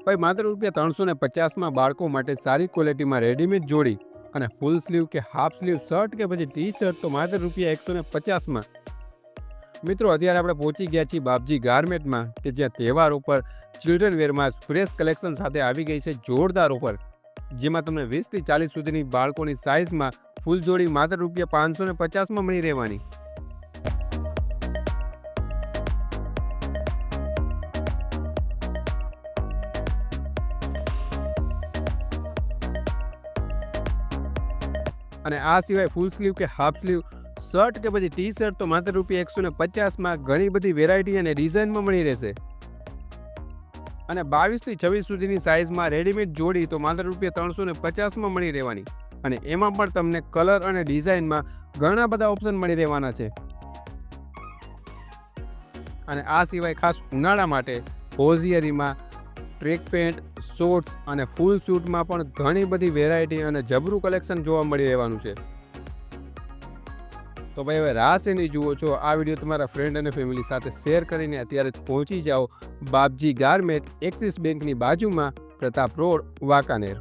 ભાઈ માત્ર ₹350 બાળકો માટે સારી ક્વોલિટીમાં રેડીમેડ જોડી અને ફૂલ સ્લીવ કે હાફ સ્લીવ શર્ટ કે પછી ટી શર્ટ તો માત્ર ₹150. મિત્રો અત્યારે આપણે પહોંચી ગયા છીએ બાપજી ગારમેન્ટમાં કે જ્યાં તહેવાર ઉપર ચિલ્ડ્રન વેરમાં ફ્રેશ કલેક્શન સાથે આવી ગઈ છે જોરદાર ઓફર, જેમાં તમને 20 થી 40 સુધીની બાળકોની સાઇઝમાં ફૂલ જોડી માત્ર ₹550 મળી રહેવાની. અને આ સિવાય ફૂલ સ્લીવ કે હાફ સ્લીવ શર્ટ કે પછી ટી શર્ટ તો માત્ર ₹150 ઘણી બધી વેરાયટી અને ડિઝાઇનમાં મળી રહેશે. અને 22 થી 26 સુધીની સાઇઝમાં રેડીમેડ જોડી તો માત્ર ₹350 મળી રહેવાની. અને એમાં પણ તમને કલર અને ડિઝાઇનમાં ઘણા બધા ઓપ્શન મળી રહેવાના છે. અને આ સિવાય ખાસ ઉનાળા માટે હોઝિયરીમાં ટ્રેક પેન્ટ, શોર્ટ્સ અને ફૂલ સૂટમાં પણ ઘણી બધી વેરાયટી અને જબરું કલેક્શન જોવા મળી રહેવાનું છે. તો ભાઈ હવે રાહ શેની જુઓ છો, આ વિડીયો તમારા ફ્રેન્ડ અને ફેમિલી સાથે શેર કરીને અત્યારે જ પહોંચી જાઓ બાપજી ગારમેન્ટ, એક્સિસ બેંકની બાજુમાં, પ્રતાપ રોડ, વાંકાનેર.